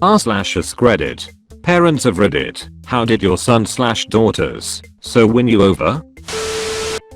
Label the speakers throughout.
Speaker 1: r/AskReddit. Parents of Reddit, how did your son/daughters so win you over?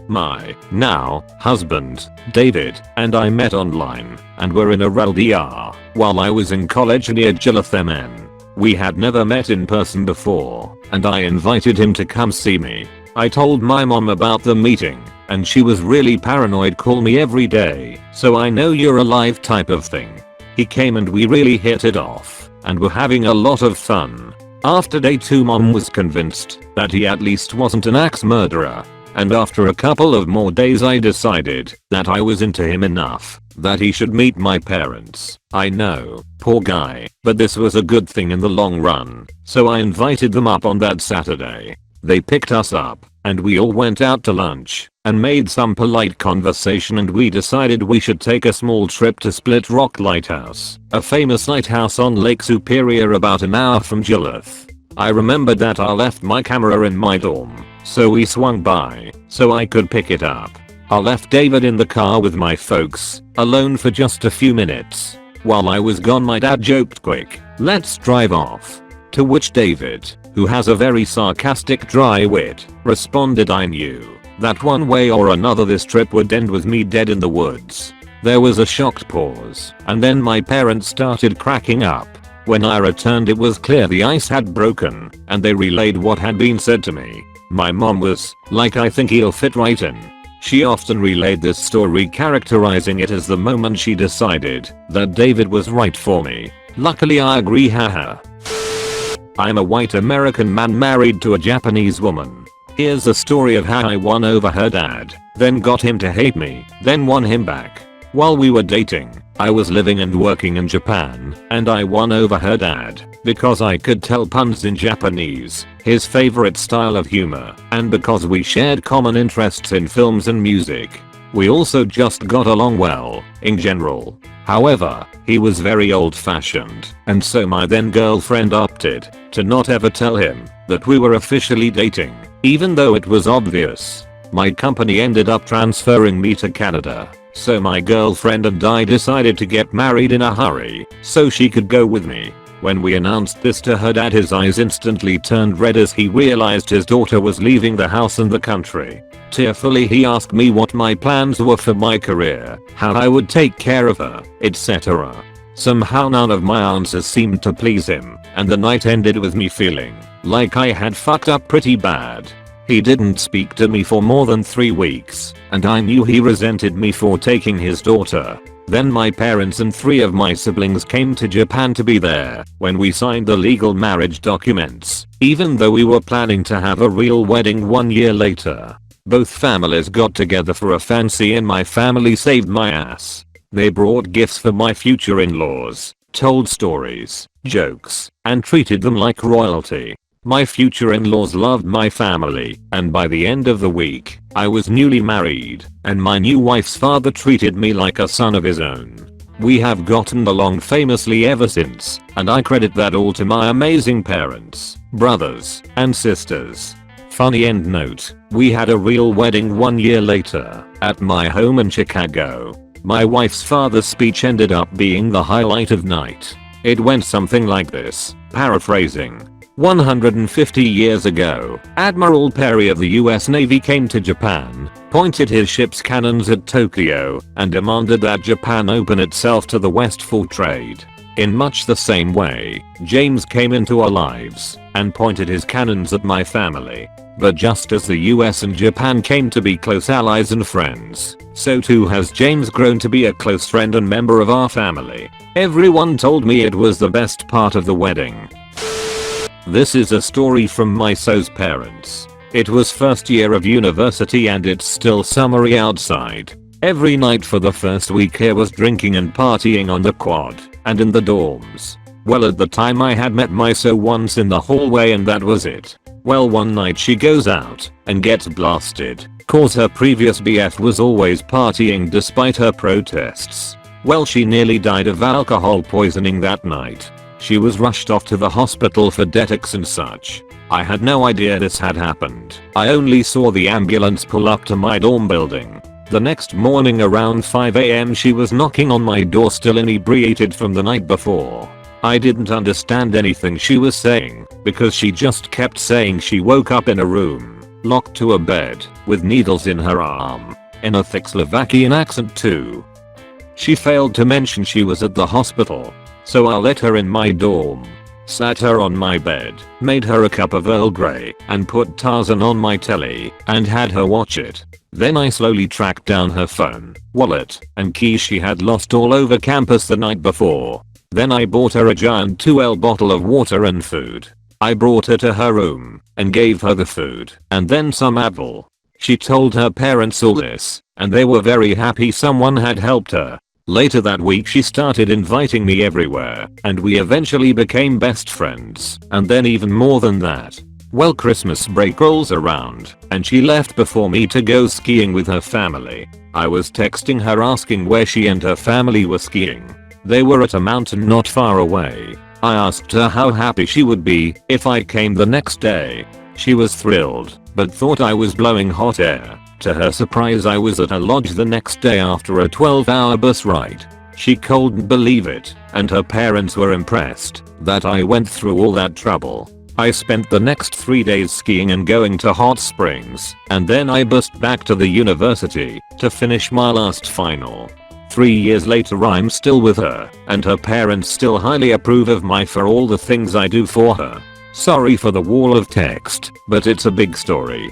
Speaker 1: My now husband, David, and I met online and were in a RLDR while I was in college near Lifesaving. We had never met in person before, and I invited him to come see me. I told my mom about the meeting, and she was really paranoid, call me every day, so I know you're alive type of thing. He came and we really hit it off, and were having a lot of fun. After day 2 mom was convinced that he at least wasn't an axe murderer. And after a couple of more days I decided that I was into him enough that he should meet my parents. I know, poor guy, but this was a good thing in the long run, so I invited them up on that Saturday. They picked us up, and we all went out to lunch and made some polite conversation, and we decided we should take a small trip to Split Rock Lighthouse, a famous lighthouse on Lake Superior about an hour from Gillith. I remembered that I left my camera in my dorm, so we swung by so I could pick it up. I left David in the car with my folks, alone for just a few minutes. While I was gone my dad joked, quick, let's drive off. To which David, who has a very sarcastic dry wit, responded, I knew that one way or another this trip would end with me dead in the woods. There was a shocked pause, and then my parents started cracking up. When I returned it was clear the ice had broken, and they relayed what had been said to me. My mom was like, I think he'll fit right in. She often relayed this story, characterizing it as the moment she decided that David was right for me. Luckily I agree, haha. I'm a white American man married to a Japanese woman. Here's a story of how I won over her dad, then got him to hate me, then won him back. While we were dating, I was living and working in Japan, and I won over her dad because I could tell puns in Japanese, his favorite style of humor, and because we shared common interests in films and music. We also just got along well, in general. However, he was very old-fashioned, and so my then girlfriend opted to not ever tell him that we were officially dating, even though it was obvious. My company ended up transferring me to Canada, so my girlfriend and I decided to get married in a hurry so she could go with me. When we announced this to her dad, his eyes instantly turned red as he realized his daughter was leaving the house and the country. Tearfully he asked me what my plans were for my career, how I would take care of her, etc. Somehow none of my answers seemed to please him, and the night ended with me feeling like I had fucked up pretty bad. He didn't speak to me for more than 3 weeks, and I knew he resented me for taking his daughter. Then my parents and 3 of my siblings came to Japan to be there when we signed the legal marriage documents, even though we were planning to have a real wedding 1 year later. Both families got together for a fancy and my family saved my ass. They brought gifts for my future in-laws, told stories, jokes, and treated them like royalty. My future in-laws loved my family, and by the end of the week, I was newly married, and my new wife's father treated me like a son of his own. We have gotten along famously ever since, and I credit that all to my amazing parents, brothers, and sisters. Funny end note, we had a real wedding 1 year later, at my home in Chicago. My wife's father's speech ended up being the highlight of night. It went something like this, paraphrasing. 150 years ago, Admiral Perry of the US Navy came to Japan, pointed his ship's cannons at Tokyo, and demanded that Japan open itself to the West for trade. In much the same way, James came into our lives and pointed his cannons at my family. But just as the US and Japan came to be close allies and friends, so too has James grown to be a close friend and member of our family. Everyone told me it was the best part of the wedding. This is a story from my so's parents. It was first year of university and it's still summery outside. Every night for the first week here was drinking and partying on the quad and in the dorms. Well, at the time I had met my so once in the hallway and that was it. Well, one night she goes out and gets blasted, cause her previous BF was always partying despite her protests. Well, she nearly died of alcohol poisoning that night. She was rushed off to the hospital for detox and such. I had no idea this had happened. I only saw the ambulance pull up to my dorm building. The next morning around 5 AM she was knocking on my door still inebriated from the night before. I didn't understand anything she was saying because she just kept saying she woke up in a room, locked to a bed, with needles in her arm, in a thick Slovakian accent too. She failed to mention she was at the hospital, so I let her in my dorm, sat her on my bed, made her a cup of Earl Grey, and put Tarzan on my telly, and had her watch it. Then I slowly tracked down her phone, wallet, and keys she had lost all over campus the night before. Then I bought her a giant 2L bottle of water and food. I brought her to her room, and gave her the food, and then some apple. She told her parents all this, and they were very happy someone had helped her. Later that week she started inviting me everywhere, and we eventually became best friends, and then even more than that. Well, Christmas break rolls around, and she left before me to go skiing with her family. I was texting her asking where she and her family were skiing. They were at a mountain not far away. I asked her how happy she would be if I came the next day. She was thrilled, but thought I was blowing hot air. To her surprise, I was at her lodge the next day after a 12-hour bus ride. She couldn't believe it, and her parents were impressed that I went through all that trouble. I spent the next 3 days skiing and going to hot springs, and then I bussed back to the university to finish my last final. 3 years later I'm still with her, and her parents still highly approve of me for all the things I do for her. Sorry for the wall of text, but it's a big story.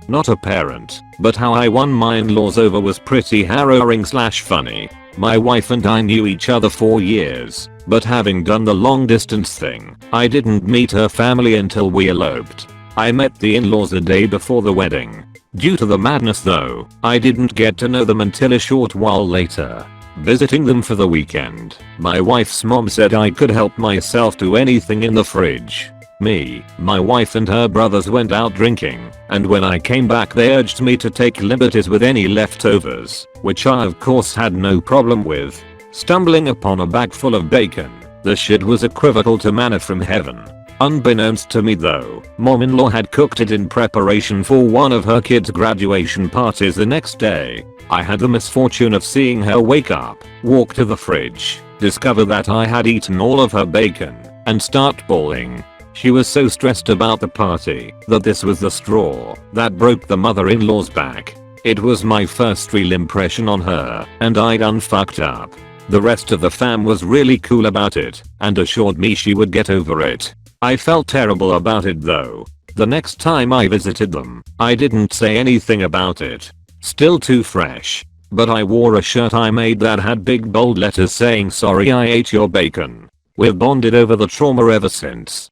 Speaker 1: Not a parent, but how I won my in-laws over was pretty harrowing/funny. My wife and I knew each other for years, but having done the long distance thing, I didn't meet her family until we eloped. I met the in-laws the day before the wedding. Due to the madness though, I didn't get to know them until a short while later. Visiting them for the weekend, my wife's mom said I could help myself to anything in the fridge. Me, my wife and her brothers went out drinking, and when I came back they urged me to take liberties with any leftovers, which I of course had no problem with. Stumbling upon a bag full of bacon, the shit was equivocal to manna from heaven. Unbeknownst to me though, mom-in-law had cooked it in preparation for one of her kids' graduation parties the next day. I had the misfortune of seeing her wake up, walk to the fridge, discover that I had eaten all of her bacon, and start bawling. She was so stressed about the party that this was the straw that broke the mother-in-law's back. It was my first real impression on her, and I done fucked up. The rest of the fam was really cool about it, and assured me she would get over it. I felt terrible about it though. The next time I visited them, I didn't say anything about it. Still too fresh. But I wore a shirt I made that had big bold letters saying sorry I ate your bacon. We've bonded over the trauma ever since.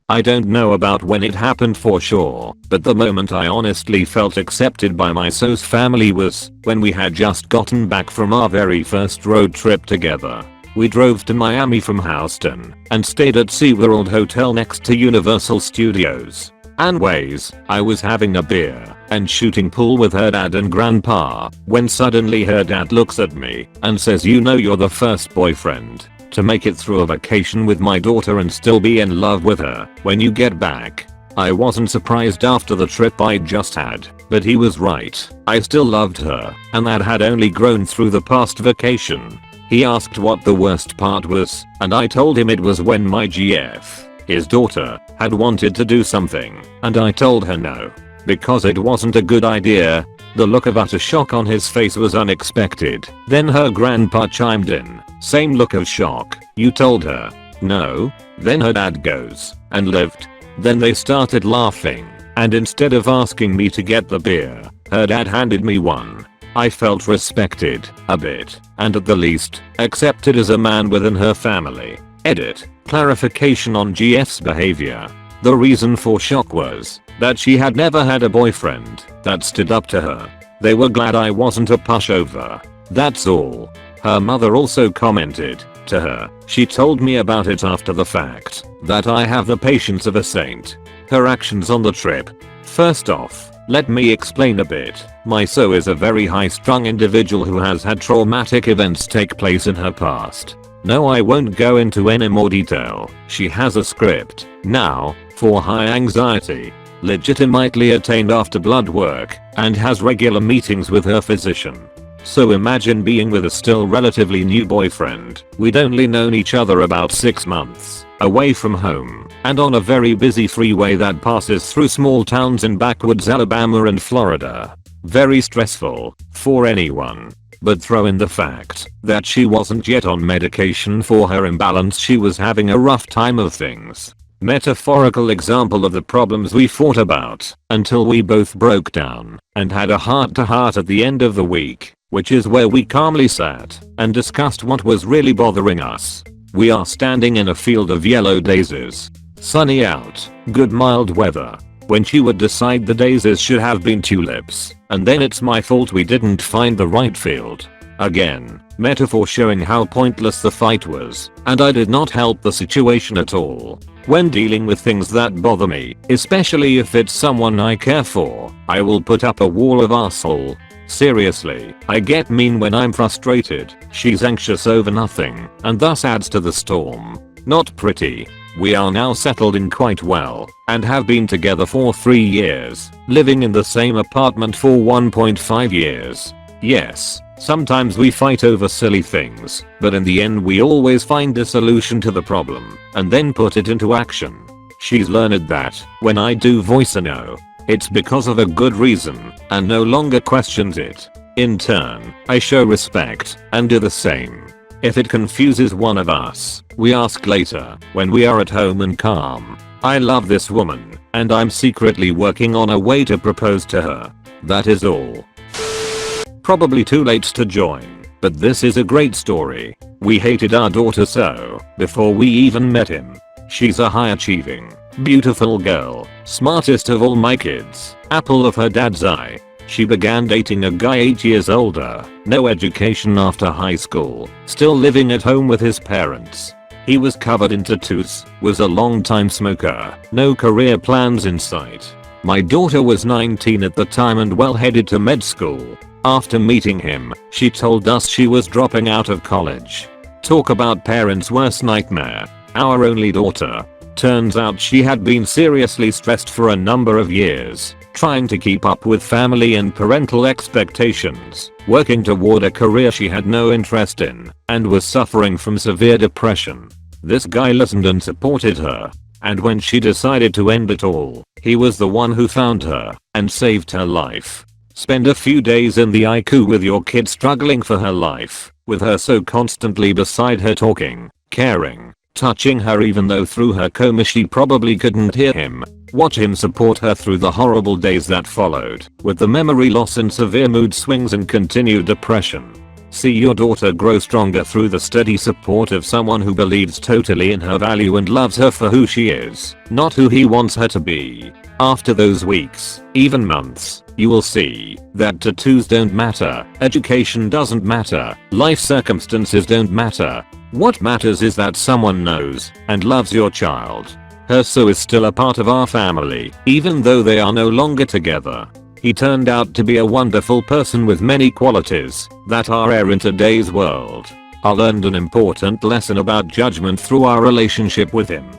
Speaker 1: I don't know about when it happened for sure, but the moment I honestly felt accepted by my SOS family was when we had just gotten back from our very first road trip together. We drove to Miami from Houston and stayed at SeaWorld Hotel next to Universal Studios. Anyways, I was having a beer and shooting pool with her dad and grandpa when suddenly her dad looks at me and says, "You know you're the first boyfriend to make it through a vacation with my daughter and still be in love with her when you get back." I wasn't surprised after the trip I'd just had, but he was right. I still loved her, and that had only grown through the past vacation. He asked what the worst part was, and I told him it was when my GF, his daughter, had wanted to do something, and I told her no, because it wasn't a good idea. The look of utter shock on his face was unexpected. Then her grandpa chimed in, same look of shock. "You told her no?" Then her dad goes, "And lived?" Then they started laughing, and instead of asking me to get the beer, her dad handed me one. I felt respected, a bit, and at the least, accepted as a man within her family. Edit. Clarification on GF's behavior. The reason for shock was that she had never had a boyfriend that stood up to her. They were glad I wasn't a pushover. That's all. Her mother also commented to her, she told me about it after the fact, that I have the patience of a saint. Her actions on the trip. First off, let me explain a bit. My SO is a very high-strung individual who has had traumatic events take place in her past. No, I won't go into any more detail. She has a script now for high anxiety, legitimately attained after blood work, and has regular meetings with her physician. So imagine being with a still relatively new boyfriend. We'd only known each other about 6 months, away from home, and on a very busy freeway that passes through small towns in backwoods Alabama and Florida. Very stressful for anyone. But throw in the fact that she wasn't yet on medication for her imbalance. She was having a rough time of things. Metaphorical example of the problems we fought about until we both broke down and had a heart-to-heart at the end of the week, which is where we calmly sat and discussed what was really bothering us. We are standing in a field of yellow daisies. Sunny out, good mild weather. When she would decide the daisies should have been tulips, and then it's my fault we didn't find the right field. Again, metaphor showing how pointless the fight was, and I did not help the situation at all. When dealing with things that bother me, especially if it's someone I care for, I will put up a wall of arsehole. Seriously, I get mean when I'm frustrated. She's anxious over nothing, and thus adds to the storm. Not pretty. We are now settled in quite well, and have been together for 3 years, living in the same apartment for 1.5 years. Yes, sometimes we fight over silly things, but in the end we always find a solution to the problem, and then put it into action. She's learned that, when I do voice a no, it's because of a good reason, and no longer questions it. In turn, I show respect, and do the same. If it confuses one of us, we ask later, when we are at home and calm. I love this woman, and I'm secretly working on a way to propose to her. That is all. Probably too late to join, but this is a great story. We hated our daughter so, before we even met him. She's a high-achieving, beautiful girl, smartest of all my kids, apple of her dad's eye. She began dating a guy 8 years older, no education after high school, still living at home with his parents. He was covered in tattoos, was a long-time smoker, no career plans in sight. My daughter was 19 at the time and well headed to med school. After meeting him, she told us she was dropping out of college. Talk about parents' worst nightmare. Our only daughter. Turns out she had been seriously stressed for a number of years, trying to keep up with family and parental expectations, working toward a career she had no interest in, and was suffering from severe depression. This guy listened and supported her, and when she decided to end it all, he was the one who found her and saved her life. Spend a few days in the ICU with your kid struggling for her life, with her so constantly beside her talking, caring, touching her even though through her coma she probably couldn't hear him. Watch him support her through the horrible days that followed, with the memory loss and severe mood swings and continued depression. See your daughter grow stronger through the steady support of someone who believes totally in her value and loves her for who she is, not who he wants her to be. After those weeks, even months, you will see that tattoos don't matter, education doesn't matter, life circumstances don't matter. What matters is that someone knows and loves your child. Her so is still a part of our family, even though they are no longer together. He turned out to be a wonderful person with many qualities that are rare in today's world. I learned an important lesson about judgment through our relationship with him.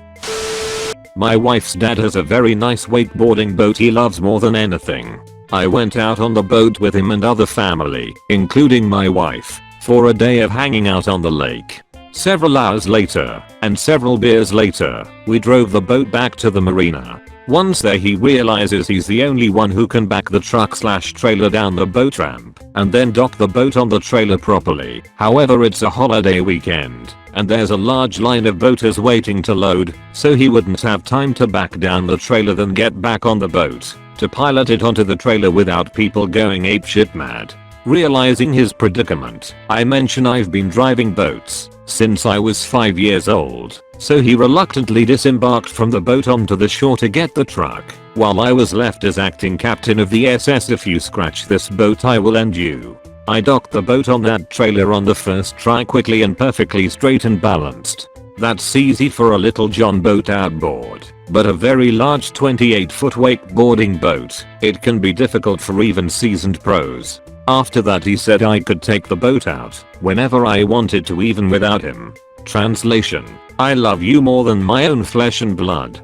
Speaker 1: My wife's dad has a very nice wakeboarding boat he loves more than anything. I went out on the boat with him and other family, including my wife, for a day of hanging out on the lake. Several hours later, and several beers later, we drove the boat back to the marina. Once there he realizes he's the only one who can back the truck/trailer down the boat ramp, and then dock the boat on the trailer properly. However, it's a holiday weekend, and there's a large line of boaters waiting to load, so he wouldn't have time to back down the trailer then get back on the boat to pilot it onto the trailer without people going apeshit mad. Realizing his predicament, I mention I've been driving boats since I was 5 years old, so he reluctantly disembarked from the boat onto the shore to get the truck, while I was left as acting captain of the SS. If you scratch this boat I will end you. I docked the boat on that trailer on the first try quickly and perfectly straight and balanced. That's easy for a little John boat outboard, but a very large 28-foot wakeboarding boat, it can be difficult for even seasoned pros. After that he said I could take the boat out whenever I wanted to, even without him. Translation: I love you more than my own flesh and blood.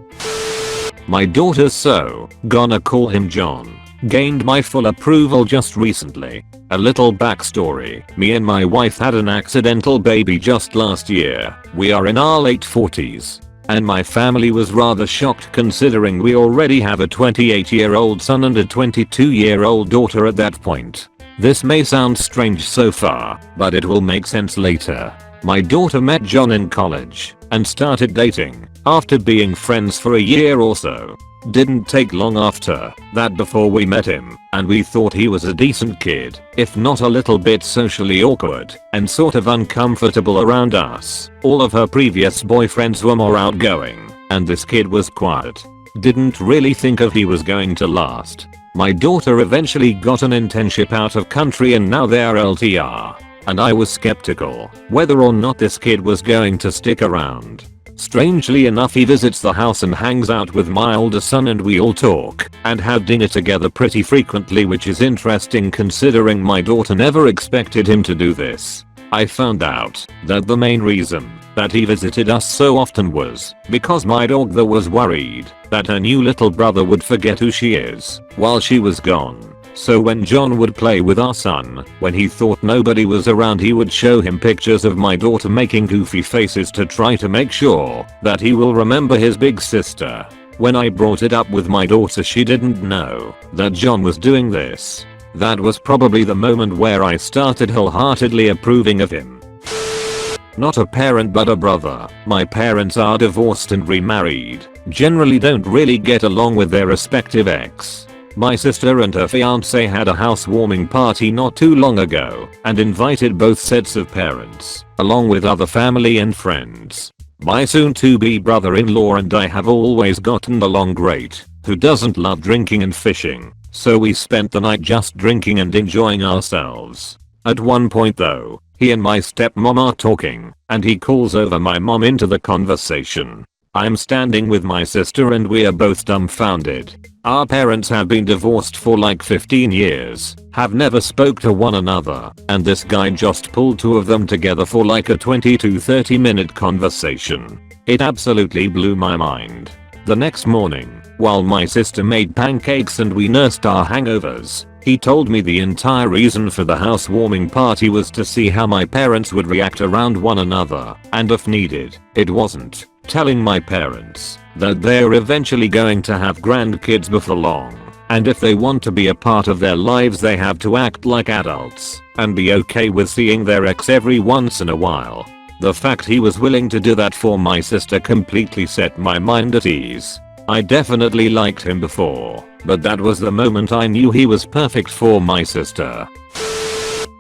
Speaker 1: My daughter's so gonna call him John. Gained my full approval just recently. A little backstory. Me and my wife had an accidental baby just last year. We are in our late 40s. And my family was rather shocked considering we already have a 28-year-old son and a 22-year-old daughter at that point. This may sound strange so far, but it will make sense later. My daughter met John in college and started dating after being friends for a year or so. Didn't take long after that before we met him, and we thought he was a decent kid, if not a little bit socially awkward and sort of uncomfortable around us. All of her previous boyfriends were more outgoing, and this kid was quiet. Didn't really think he was going to last. My daughter eventually got an internship out of country and now they're LTR. And I was skeptical whether or not this kid was going to stick around. Strangely enough, he visits the house and hangs out with my older son, and we all talk and have dinner together pretty frequently, which is interesting considering my daughter never expected him to do this. I found out that the main reason that he visited us so often was because my dog was worried that her new little brother would forget who she is while she was gone. So when John would play with our son, when he thought nobody was around, he would show him pictures of my daughter making goofy faces to try to make sure that he will remember his big sister. When I brought it up with my daughter, she didn't know that John was doing this. That was probably the moment where I started wholeheartedly approving of him. Not a parent but a brother. My parents are divorced and remarried. Generally don't really get along with their respective ex. My sister and her fiance had a housewarming party not too long ago and invited both sets of parents, along with other family and friends. My soon-to-be brother-in-law and I have always gotten along great. Who doesn't love drinking and fishing? So we spent the night just drinking and enjoying ourselves. At one point though, he and my stepmom are talking, and he calls over my mom into the conversation. I'm standing with my sister and we are both dumbfounded. Our parents have been divorced for like 15 years, have never spoke to one another, and this guy just pulled two of them together for like a 20 to 30 minute conversation. It absolutely blew my mind. The next morning, while my sister made pancakes and we nursed our hangovers, he told me the entire reason for the housewarming party was to see how my parents would react around one another, and if needed, it wasn't. Telling my parents that they're eventually going to have grandkids before long, and if they want to be a part of their lives they have to act like adults and be okay with seeing their ex every once in a while. The fact he was willing to do that for my sister completely set my mind at ease. I definitely liked him before, but that was the moment I knew he was perfect for my sister.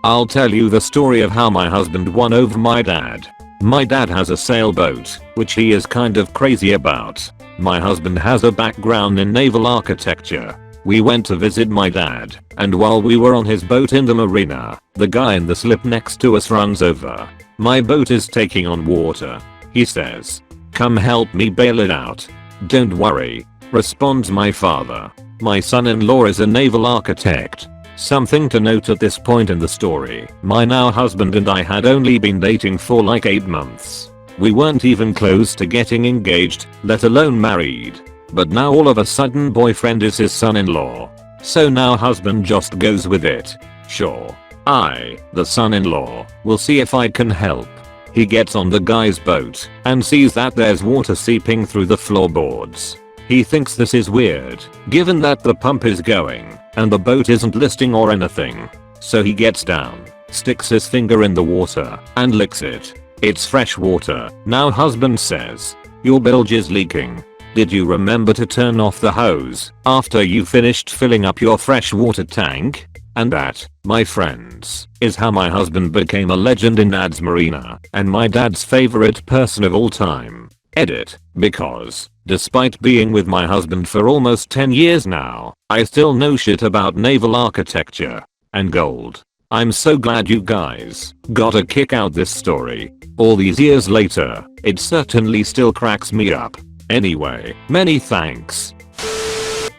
Speaker 1: I'll tell you the story of how my husband won over my dad. My dad has a sailboat, which he is kind of crazy about. My husband has a background in naval architecture. We went to visit my dad, and while we were on his boat in the marina, the guy in the slip next to us runs over. My boat is taking on water. He says, "Come help me bail it out." "Don't worry," responds my father. My son-in-law is a naval architect. Something to note at this point in the story, my now husband and I had only been dating for like 8 months. We weren't even close to getting engaged, let alone married. But now all of a sudden boyfriend is his son-in-law. So now husband just goes with it. Sure. I, the son-in-law, will see if I can help. He gets on the guy's boat and sees that there's water seeping through the floorboards. He thinks this is weird, given that the pump is going and the boat isn't listing or anything. So he gets down, sticks his finger in the water, and licks it. It's fresh water. Now husband says, "Your bilge is leaking. Did you remember to turn off the hose after you finished filling up your fresh water tank?" And that, my friends, is how my husband became a legend in Dad's Marina and my dad's favorite person of all time. Edit, because, despite being with my husband for almost 10 years now, I still know shit about naval architecture and gold. I'm so glad you guys got a kick out this story. All these years later, it certainly still cracks me up. Anyway, many thanks.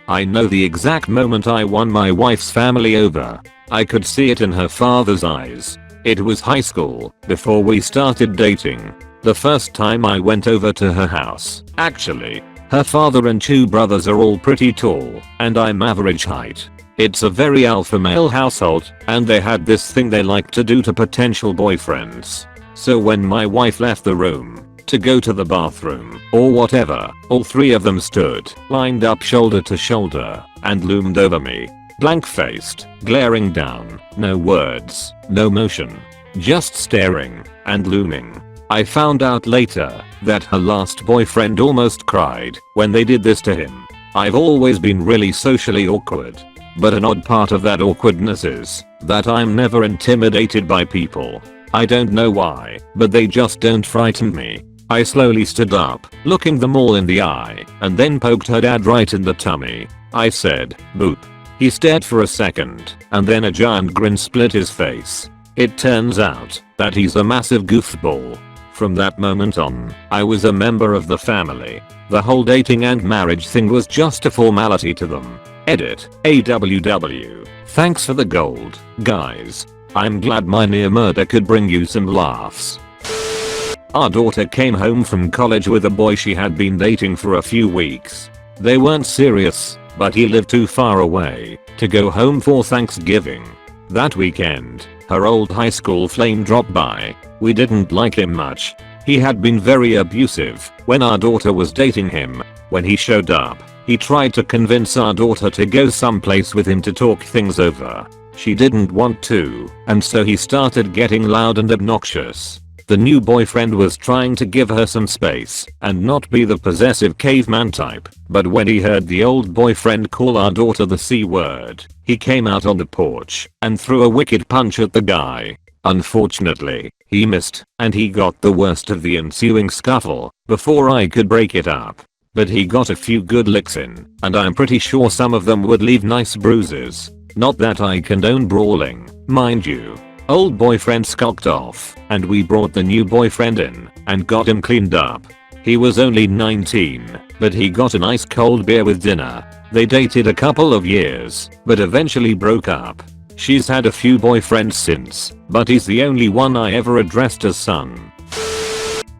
Speaker 1: I know the exact moment I won my wife's family over. I could see it in her father's eyes. It was high school, before we started dating. The first time I went over to her house, actually. Her father and 2 brothers are all pretty tall, and I'm average height. It's a very alpha male household, and they had this thing they like to do to potential boyfriends. So when my wife left the room to go to the bathroom or whatever, all three of them stood lined up shoulder to shoulder and loomed over me, blank-faced, glaring down, no words, no motion, just staring and looming. I found out later that her last boyfriend almost cried when they did this to him. I've always been really socially awkward, but an odd part of that awkwardness is that I'm never intimidated by people. I don't know why, but they just don't frighten me. I slowly stood up, looking them all in the eye, and then poked her dad right in the tummy. I said, "Boop." He stared for a second, and then a giant grin split his face. It turns out that he's a massive goofball. From that moment on, I was a member of the family. The whole dating and marriage thing was just a formality to them. Edit. AWW. Thanks for the gold, guys. I'm glad my near murder could bring you some laughs. Our daughter came home from college with a boy she had been dating for a few weeks. They weren't serious, but he lived too far away to go home for Thanksgiving. That weekend, her old high school flame dropped by. We didn't like him much. He had been very abusive when our daughter was dating him. When he showed up, he tried to convince our daughter to go someplace with him to talk things over. She didn't want to, and so he started getting loud and obnoxious. The new boyfriend was trying to give her some space and not be the possessive caveman type, but when he heard the old boyfriend call our daughter the C word, he came out on the porch and threw a wicked punch at the guy. Unfortunately, he missed, and he got the worst of the ensuing scuffle before I could break it up. But he got a few good licks in, and I'm pretty sure some of them would leave nice bruises. Not that I condone brawling, mind you. Old boyfriend skulked off, and we brought the new boyfriend in and got him cleaned up. He was only 19, but he got an ice cold beer with dinner. They dated a couple of years, but eventually broke up. She's had a few boyfriends since, but he's the only one I ever addressed as son.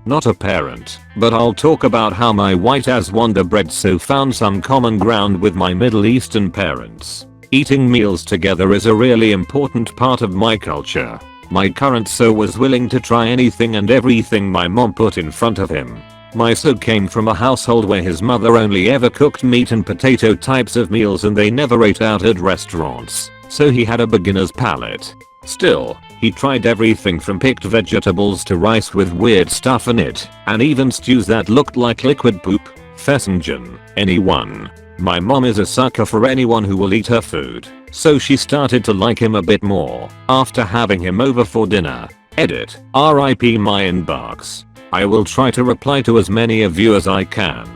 Speaker 1: Not a parent, but I'll talk about how my white as Wonder Bread so found some common ground with my Middle Eastern parents. Eating meals together is a really important part of my culture. My current so was willing to try anything and everything my mom put in front of him. My so came from a household where his mother only ever cooked meat and potato types of meals and they never ate out at restaurants, so he had a beginner's palate. Still, he tried everything from picked vegetables to rice with weird stuff in it, and even stews that looked like liquid poop. Fessengen, anyone. My mom is a sucker for anyone who will eat her food, so she started to like him a bit more after having him over for dinner. Edit. RIP my inbox. I will try to reply to as many of you as I can.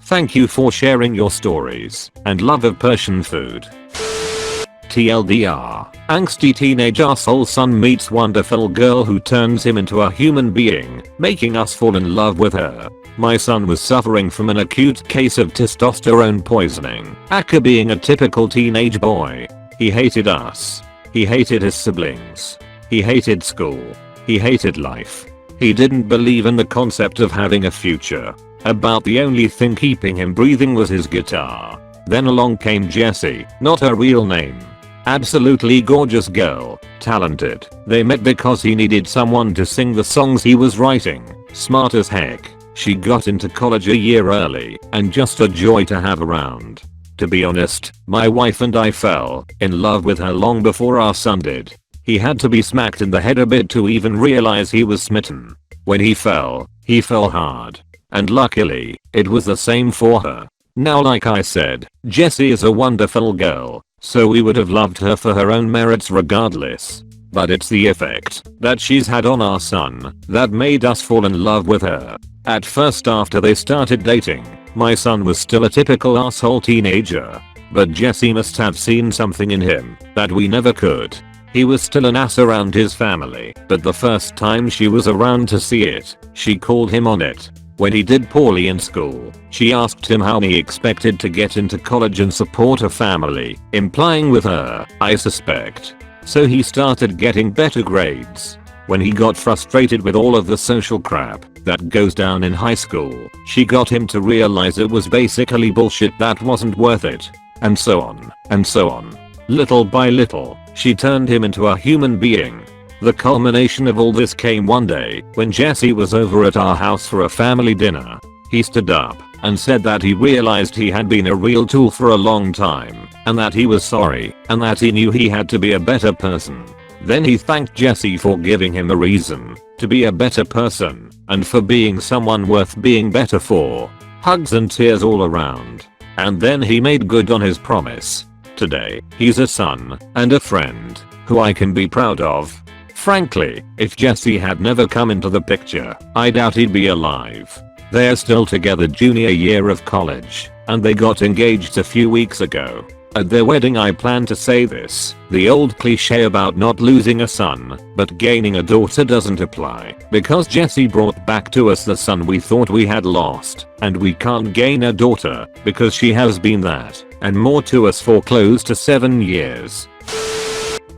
Speaker 1: Thank you for sharing your stories and love of Persian food. TLDR. Angsty teenage asshole son meets wonderful girl who turns him into a human being, making us fall in love with her. My son was suffering from an acute case of testosterone poisoning, aka being a typical teenage boy. He hated us. He hated his siblings. He hated school. He hated life. He didn't believe in the concept of having a future. About the only thing keeping him breathing was his guitar. Then along came Jessie, not her real name. Absolutely gorgeous girl, talented. They met because he needed someone to sing the songs he was writing. Smart as heck. She got into college a year early and just a joy to have around. To be honest, my wife and I fell in love with her long before our son did. He had to be smacked in the head a bit to even realize he was smitten. When he fell hard. And luckily, it was the same for her. Now like I said, Jessie is a wonderful girl, so we would have loved her for her own merits regardless. But it's the effect that she's had on our son that made us fall in love with her. At first after they started dating, my son was still a typical asshole teenager. But Jessie must have seen something in him that we never could. He was still an ass around his family, but the first time she was around to see it, she called him on it. When he did poorly in school, she asked him how he expected to get into college and support a family, implying with her, I suspect. So he started getting better grades. When he got frustrated with all of the social crap that goes down in high school, she got him to realize it was basically bullshit that wasn't worth it. And so on, and so on. Little by little, she turned him into a human being. The culmination of all this came one day when Jesse was over at our house for a family dinner. He stood up and said that he realized he had been a real tool for a long time and that he was sorry and that he knew he had to be a better person. Then he thanked Jesse for giving him a reason to be a better person and for being someone worth being better for. Hugs and tears all around. And then he made good on his promise. Today, he's a son and a friend who I can be proud of. Frankly, if Jesse had never come into the picture, I doubt he'd be alive. They're still together junior year of college, and they got engaged a few weeks ago. At their wedding I plan to say this: the old cliche about not losing a son, but gaining a daughter doesn't apply, because Jesse brought back to us the son we thought we had lost, and we can't gain a daughter, because she has been that, and more to us for close to 7 years.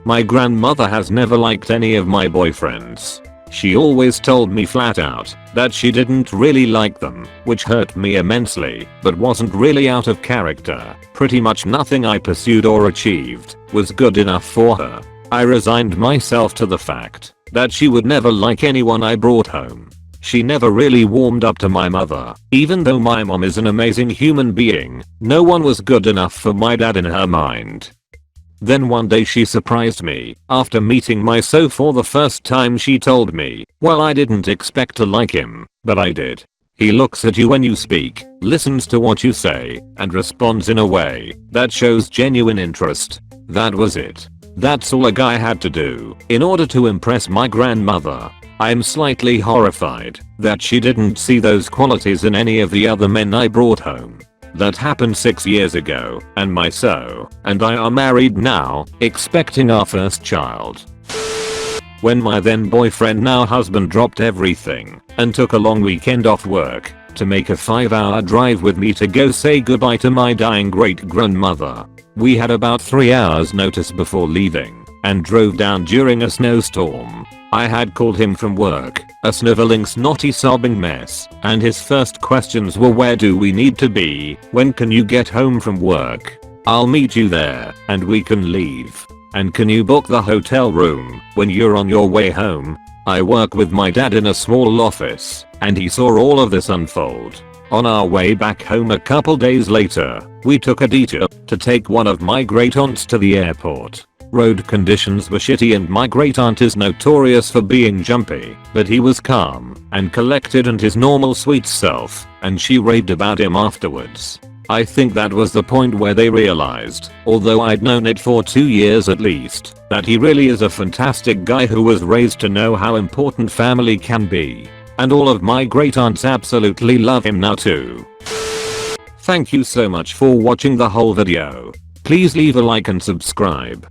Speaker 1: My grandmother has never liked any of my boyfriends. She always told me flat out that she didn't really like them, which hurt me immensely, but wasn't really out of character. Pretty much nothing I pursued or achieved was good enough for her. I resigned myself to the fact that she would never like anyone I brought home. She never really warmed up to my mother. Even though my mom is an amazing human being, no one was good enough for my dad in her mind. Then one day she surprised me. After meeting my so for the first time she told me, well, I didn't expect to like him, but I did. He looks at you when you speak, listens to what you say, and responds in a way that shows genuine interest. That was it. That's all a guy had to do in order to impress my grandmother. I'm slightly horrified that she didn't see those qualities in any of the other men I brought home. That happened 6 years ago, and my and I are married now, expecting our first child. When my then boyfriend now husband dropped everything and took a long weekend off work to make a 5-hour drive with me to go say goodbye to my dying great grandmother. We had about 3 hours notice before leaving and drove down during a snowstorm. I had called him from work, a sniveling snotty sobbing mess, and his first questions were, where do we need to be, when can you get home from work? I'll meet you there and we can leave. And can you book the hotel room when you're on your way home? I work with my dad in a small office, and he saw all of this unfold. On our way back home a couple days later, we took a detour to take one of my great aunts to the airport. Road conditions were shitty and my great aunt is notorious for being jumpy, but he was calm and collected and his normal sweet self, and she raved about him afterwards. I think that was the point where they realized, although I'd known it for 2 years at least, that he really is a fantastic guy who was raised to know how important family can be. And all of my great aunts absolutely love him now too. Thank you so much for watching the whole video. Please leave a like and subscribe.